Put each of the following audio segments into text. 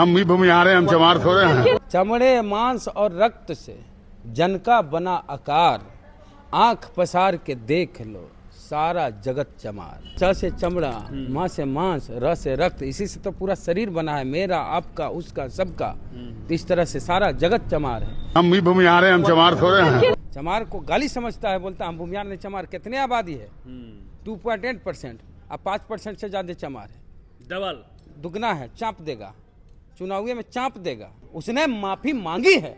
हम भी भूमिहार हैं, हम चमार थोड़े हैं। चमड़े मांस और रक्त से जन का बना आकार, आंख पसार के देख लो सारा जगत चमार। च से चमड़ा, मां से मांस, र से रक्त, इसी से तो पूरा शरीर बना है, मेरा आपका उसका सबका। तो इस तरह से सारा जगत चमार है। हम भी भूमिहार हैं, हम चमार थोड़े हैं। चमार को गाली समझता है, बोलता हम भूमिहार नहीं चमार। कितने आबादी है? 2.8%। अब 5% से ज्यादा चमार है, डबल दुगना है, चाप देगा, चुनावी में चाप देगा। उसने माफी मांगी है,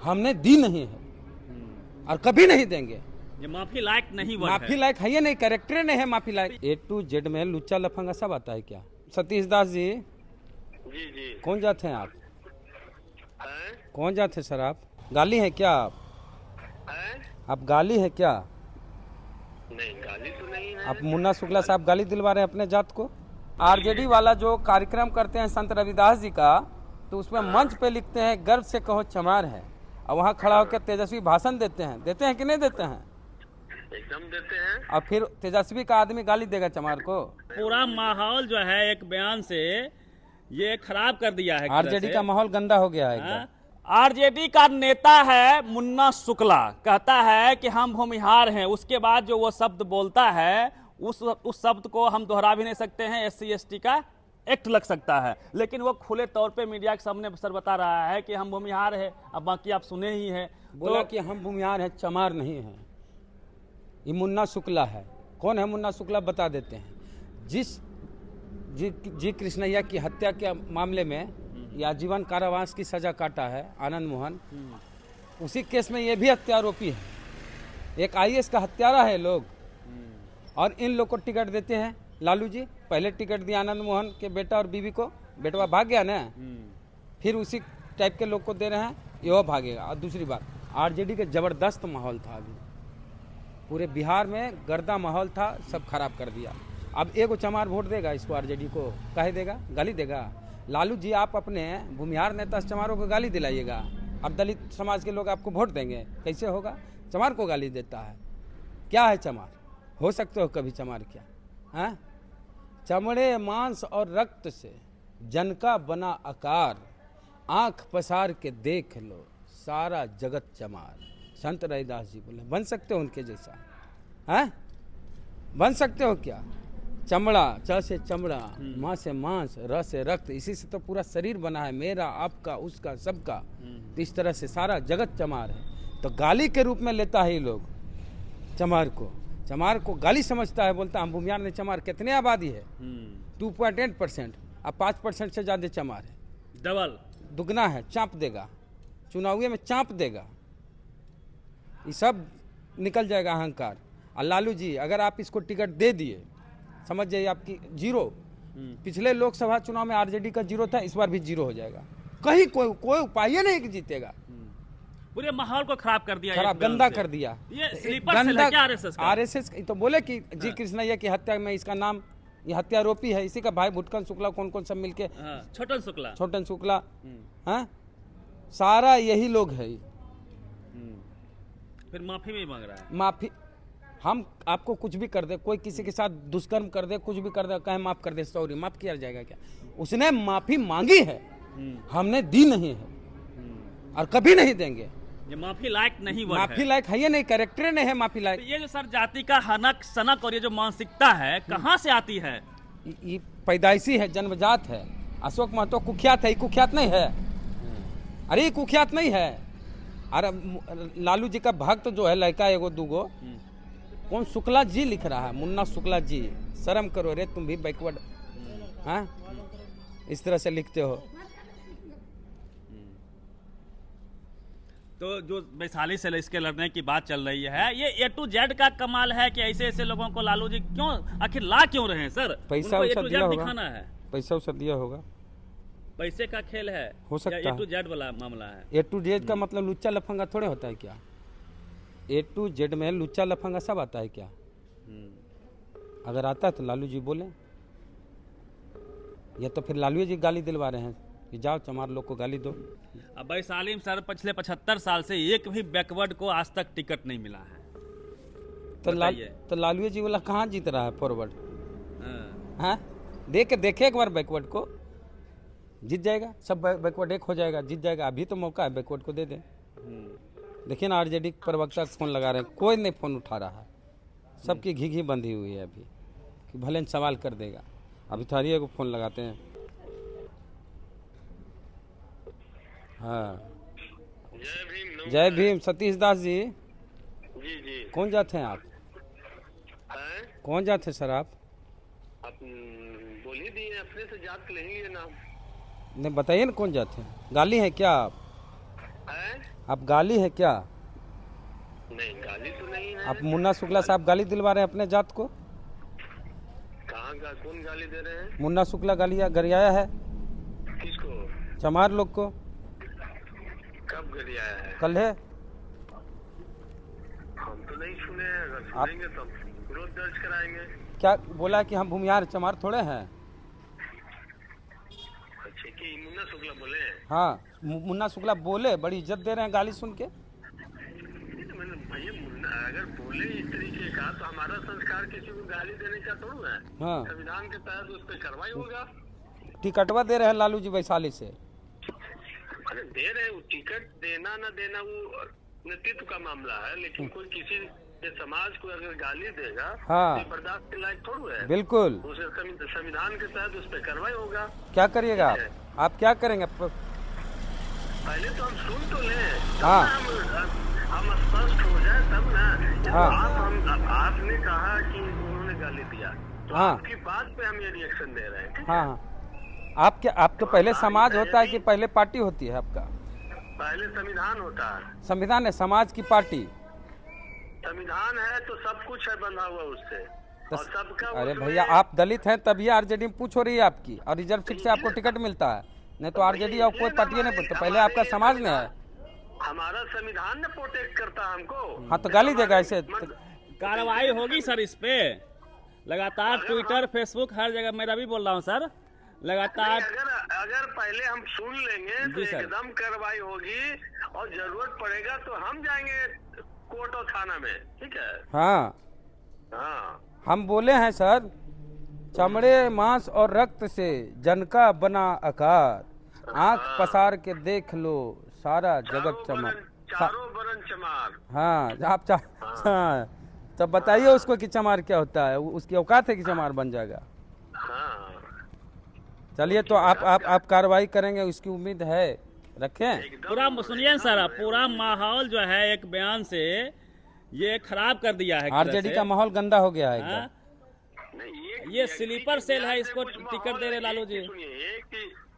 हमने दी नहीं है और कभी नहीं देंगे। ये माफी लायक नहीं वर्ड माफी लायक है, ये नहीं, कैरेक्टर नहीं है माफी लायक। A to Z में लुच्चा लफंगा सब आता है क्या? सतीश दास जी, जी कौन जाते हैं आप? हैं? कौन जाते हैं सर आप? गाली है क्या आप? हैं? आप गाली है क्या? नहीं, गाली तो नहीं है। आप मुन्ना शुक्ला साहब गाली दिलवा रहे हैं अपने जात को? आरजेडी वाला जो कार्यक्रम करते हैं संत रविदास जी का, तो उसमें मंच पे लिखते हैं गर्व से कहो चमार है, और वहाँ खड़ा होकर तेजस्वी भाषण देते हैं कि नहीं देते हैं? एकदम देते हैं। और फिर तेजस्वी का आदमी गाली देगा चमार को? पूरा माहौल जो है एक बयान से ये खराब कर दिया है। आरजेडी का माहौल गंदा हो गया है एकदम। आरजेडी का नेता है मुन्ना शुक्ला, कहता है कि हम भूमिहार हैं। उसके बाद जो वो शब्द बोलता है, उस शब्द को हम दोहरा भी नहीं सकते हैं। SC ST का एक्ट लग सकता है, लेकिन वो खुले तौर पे मीडिया के सामने सर बता रहा है कि हम भूमिहार है। अब बाकी आप सुने ही हैं। बोला कि हम भूमिहार हैं, चमार नहीं हैं। ये मुन्ना शुक्ला है। कौन है मुन्ना शुक्ला? बता देते हैं। जी कृष्णैया की हत्या के मामले में या आजीवन कारावास की सजा काटा है आनंद मोहन, उसी केस में ये भी हत्यारोपी है। एक IAS का हत्यारा है लोग, और इन लोग को टिकट देते हैं। लालू जी पहले टिकट दिया आनंद मोहन के बेटा और बीवी को, बेटवा भाग गया ना, फिर उसी टाइप के लोग को दे रहे हैं, ये भागेगा। और दूसरी बात, आरजेडी के जबरदस्त माहौल था, अभी पूरे बिहार में गर्दा माहौल था, सब खराब कर दिया। अब एगो चमार वोट देगा इसको, आरजेडी को काहे देगा? गाली देगा। लालू जी आप अपने भूमिहार नेता चमारों को गाली दिलाइएगा, और दलित समाज के लोग आपको वोट देंगे, कैसे होगा? चमार को गाली देता है। क्या है चमार? हो सकते हो कभी चमार क्या? हाँ, चमड़े मांस और रक्त से जन का बना आकार, आंख पसार के देख लो सारा जगत चमार। संत रविदास जी बोले, बन सकते हो उनके जैसा? हैं? बन सकते हो क्या? चमड़ा, च से चमड़ा, मां से मांस, र से रक्त, इसी से तो पूरा शरीर बना है, मेरा आपका उसका सबका। तो इस तरह से सारा जगत चमार है। तो गाली के रूप में लेता है ये लोग चमार को। चमार को गाली समझता है, बोलता हम भूमिहार नहीं चमार। कितने आबादी है? 2.8%। अब 5% से ज्यादा चमार है, डबल दुगना है, चाप देगा, चुनावी में चाप देगा। ये सब निकल जाएगा अहंकार। और लालू जी अगर आप इसको टिकट दे दिए, समझ जाइए आपकी जीरो। पिछले लोकसभा चुनाव में आरजेडी का जीरो था, इस बार भी जीरो हो जाएगा। कहीं कोई उपाय नहीं कि जीतेगा। पूरे माहौल को खराब कर दिया, खराब गंदा कर दिया। ये स्लीपर सेल है क्या आरएसएस तो बोले कि जी कृष्णैया की हत्या में इसका नाम, ये हत्यारोपी है, इसी का भाई भुटकन शुक्ला, कौन सब मिलके, छोटन शुक्ला, हाँ, सारा यही लोग है। फिर माफी भी मांग रहा है। माफी, हम आपको कुछ भी कर दे, कोई किसी के साथ दुष्कर्म कर दे, कुछ भी कर दे, कहे माफ कर दे, सॉरी, माफ किया जाएगा क्या? उसने माफी मांगी है, हमने दी नहीं है और कभी नहीं देंगे। ये माफी लायक नहीं वर्ड माफी लायक है, ये नहीं, कैरेक्टर नहीं है माफी लायक। ये जो सर जाति का हनक सनक और ये जो मानसिकता है, कहाँ से आती है? ये पैदाइशी है, जन्मजात है। अशोक महतो कुख्यात है, कुख्यात नहीं है? अरे ये कुख्यात नहीं है। अरे लालू जी का भक्त जो है लड़का एगो दूगो, कौन शुक्ला जी लिख रहा है, मुन्ना शुक्ला जी, शर्म करो रे तुम भी बैकवर्ड, हाँ, इस तरह से लिखते हो। तो जो वैशाली से इसके लड़ने की बात चल रही है, ये A to Z का कमाल है कि ऐसे ऐसे लोगों को लालू जी क्यों आखिर ला क्यों रहे हैं सर? पैसा उनको A to दिया Z होगा, दिखाना है। पैसा उसा दिया होगा, पैसे का खेल है, हो सकता या है। A to Z वाला मामला है? A to Z का मतलब लुच्चा लफंगा थोड़े होता है क्या? A to Z में लुच्चा लफंगा सब आता है क्या? अगर आता है तो लालू जी बोले, या तो फिर लालू जी गाली दिलवा रहे हैं कि जाओ चमार लोग को गाली दो। अब वैशाली में सर पिछले 75 साल से एक भी बैकवर्ड को आज तक टिकट नहीं मिला है। तो लालू जी वाला कहाँ जीत रहा है फॉरवर्ड? हाँ, देखे एक बार बैकवर्ड को। जीत जाएगा, सब बैकवर्ड एक हो जाएगा, जीत जाएगा। अभी तो मौका है, बैकवर्ड को दे दें। देखिए ना, आरजेडी प्रवक्ता फोन लगा रहे हैं, कोई नहीं फोन उठा रहा है, सबकी घी बंधी हुई है अभी कि भले सवाल कर देगा। अभी थारिये को फोन लगाते हैं। हाँ, जय भीम। जय भीम। सतीश दास जी, जी जी। कौन जात हैं आप? हैं? कौन जात हैं सर आप? आप बोल ही दिए, अपने से जात लेंगे नाम। नहीं बताइए ना, कौन जात हैं? गाली है क्या आप? हैं? आप गाली है क्या? नहीं, गाली तो नहीं है। आप मुन्ना शुक्ला साहब गाली दिलवा रहे हैं अपने जात को? कहाँ का कौन गाली दे रहे हैं? मुन्ना शुक्ला गालिया गरियाया है किसको? चमार लोग को। कब गली आया है? कल है। हम तो नहीं सुने हैं, अगर सुनेंगे तो विरोध दर्ज कराएंगे। क्या बोला कि हम भूमिहार चमार थोड़े हैं? अच्छा, कि मुन्ना शुक्ला बोले हैं? हाँ, मुन्ना शुक्ला बोले, बड़ी इज्जत दे रहे हैं गाली सुन के। मैंने भैया मुन्ना अगर बोले इस तरीके का तो हमारा संस्कार किसी को गाली देने का थोड़ा है। हाँ, संविधान के तहत उस पर कार्रवाई होगा। टिकटवा दे रहे हैं लालू जी वैशाली से। अरे दे रहे, वो टिकट देना न देना वो नेतृत्व का मामला है, लेकिन कोई किसी के समाज को अगर गाली देगा हाँ, तो बर्दाश्त के लायक थोड़ा है। बिल्कुल, उसे संविधान के तहत उस पर कार्रवाई होगा। क्या करिएगा आप क्या करेंगे? पहले तो हम सुन तो लें, तब हाँ, ना हम स्पष्ट हो जाए तब ना। हाँ, आपने कहा कि उन्होंने गाली दिया तो हाँ, आपकी बात पे हम ये रिएक्शन दे रहे हैं, ठीक है? हाँ, आप तो पहले समाज होता है कि पहले पार्टी होती है आपका? पहले संविधान होता है। संविधान है, समाज की पार्टी। संविधान है तो सब कुछ है बंधा हुआ उससे, और सबका अरे उसमें- भैया, आप दलित हैं तभी आरजेडी में पूछ हो रही है आपकी, और रिजर्व सीट से आपको टिकट मिलता है, नहीं तो आरजेडी और कोई पार्टी नहीं पूछता। पहले आपका समाज में है। हमारा संविधान ने प्रोटेक्ट करता है हमको। हाँ, तो गाली देगा ऐसे? कार्रवाई होगी सर इस पे लगातार। ट्विटर, फेसबुक, हर जगह। मैं अभी बोल रहा हूँ सर, लगातार। अगर पहले हम सुन लेंगे तो जी सर। एकदम कार्रवाई होगी, और जरूरत पड़ेगा तो हम जाएंगे कोर्ट और थाना में, ठीक है? हाँ, हाँ, हम बोले हैं सर, चमड़े, मांस और रक्त से जन का बना आकार, आंख पसार के देख लो सारा जगत चमक। चारों बरन चमार। हाँ, आप हाँ, तब बताइए उसको कि चमार क्या होता है। उसकी औकात है कि चमार बन जाएगा? हाँ, चलिए, तो आप कार्रवाई करेंगे, उसकी उम्मीद है, रखें। पूरा सुनिए सर, पूरा माहौल जो है एक बयान से ये खराब कर दिया है। आरजेडी का माहौल गंदा हो गया है एकदम। नहीं, ये स्लीपर सेल है, इसको टिकट दे रहे लालू जी। सुनिए,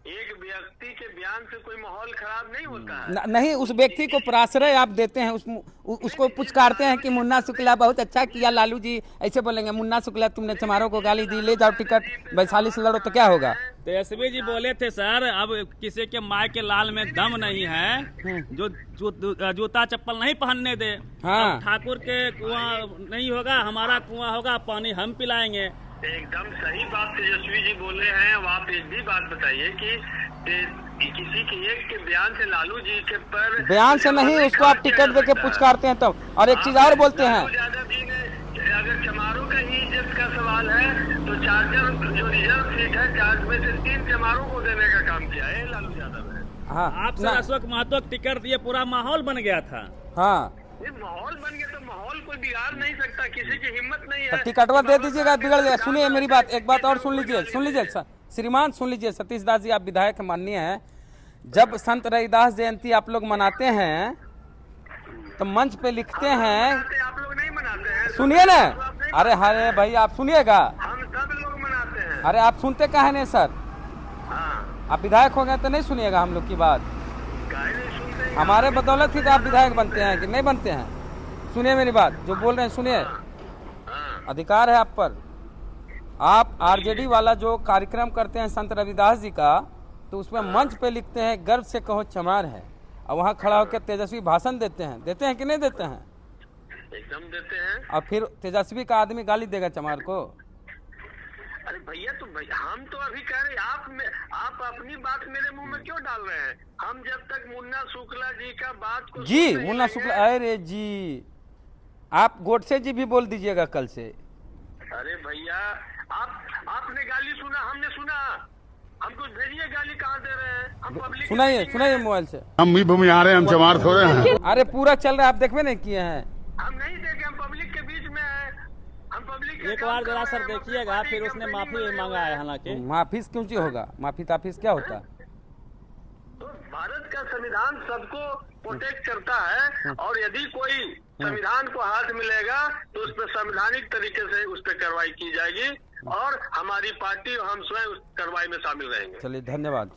एक व्यक्ति के बयान से कोई माहौल खराब नहीं होता है। नहीं, उस व्यक्ति को प्राश्रय आप देते हैं, उसको पुचकारते हैं कि मुन्ना शुक्ला बहुत अच्छा किया लालू जी, ऐसे बोलेंगे मुन्ना शुक्ला तुमने चमारों को गाली दी, ले जाओ टिकट, वैशाली से लड़ो, तो क्या होगा? तेजस्वी जी बोले थे सर, अब किसी के माय के लाल में दम नहीं है जो जूता चप्पल नहीं पहनने दे। हाँ, अब ठाकुर के कुआं नहीं होगा, हमारा कुआं होगा, पानी हम पिलाएंगे। एकदम सही बात तेजस्वी जी बोले हैं। अब आप एक भी बात बताइए कि किसी के एक के बयान से लालू जी के पर बयान से नहीं, उसको आप टिकट देके पुचकारते हैं तब। और एक चीज और बोलते हैं, लालू यादव जी ने अगर चमारों का ही इज्जत का सवाल है तो चार्जर जो रिजर्व सीट है, चार्ज में से 3 चमारों को देने का काम किया है लालू यादव ने। हाँ, आप सर अशोक महतो टिकट दिए, पूरा माहौल बन गया था। हाँ, ये माहौल बन गया तो माहौल कोई बिगाड़ नहीं सकता, किसी की हिम्मत नहीं तो है। टिकटवा दे दीजिएगा, बिगड़ जाएगा। सुनिए मेरी बात, एक बात और सुन लीजिए श्रीमान, सुन लीजिए। सतीश दास जी, आप विधायक माननीय हैं, जब संत रविदास जयंती आप लोग मनाते हैं तो मंच पे लिखते हैं, आप लोग नहीं मनाते हैं? सुनिए ना, अरे भाई आप सुनिएगा, हम सब लोग मनाते हैं। अरे आप सुनते काहे नहीं सर? हाँ, आप विधायक हो गए तो नहीं सुनिएगा हम लोग की बात? काहे नहीं सुनते? हमारे बदौलत ही तो आप विधायक बनते हैं कि नहीं बनते हैं? सुनिए मेरी बात, जो बोल रहे हैं सुनिए, अधिकार है आप पर। आप आरजेडी वाला जो कार्यक्रम करते हैं संत रविदास जी का, तो उसमें मंच पे लिखते हैं गर्व से कहो चमार है, और वहाँ खड़ा होकर तेजस्वी भाषण देते हैं कि नहीं देते हैं? एकदम देते हैं। और फिर तेजस्वी का आदमी गाली देगा चमार को? अरे भैया, तो हम तो अभी कह रहे हैं, आप अपनी बात मेरे मुंह में क्यों डाल रहे हैं? हम जब तक मुन्ना शुक्ला जी का बात को जी, मुन्ना शुक्ला, अरे जी, आप गोडसे जी भी बोल दीजिएगा कल से। अरे भैया, आपने गाली सुना, हमने सुना, हमको भेजिए, गाली कहाँ दे रहे हैं हम? पब्लिक सुनाइए मोबाइल से। हम भी भूमिहार हैं, हम चमार थोड़े हैं। अरे पूरा चल रहा है, आप देखबे नहीं किए हैं। हम नहीं देखे, हम पब्लिक के बीच में है, हम पब्लिक के एक काम बार कर जरा रहे सर हैं, हम अपनी देखिएगा, पार्टी फिर की उसने कंपेनिंग माफी में लगे मांगा हुए है, हैं। हालांकि माफी क्यों चीज होगा? माफी ताफीस क्या होता है? तो भारत का संविधान सबको प्रोटेक्ट करता है, और यदि कोई संविधान को हाथ मिलेगा तो उस पर संवैधानिक तरीके से उस पर कार्रवाई की जाएगी, और हमारी पार्टी और हम स्वयं उस कार्रवाई में शामिल रहेंगे। चलिए, धन्यवाद।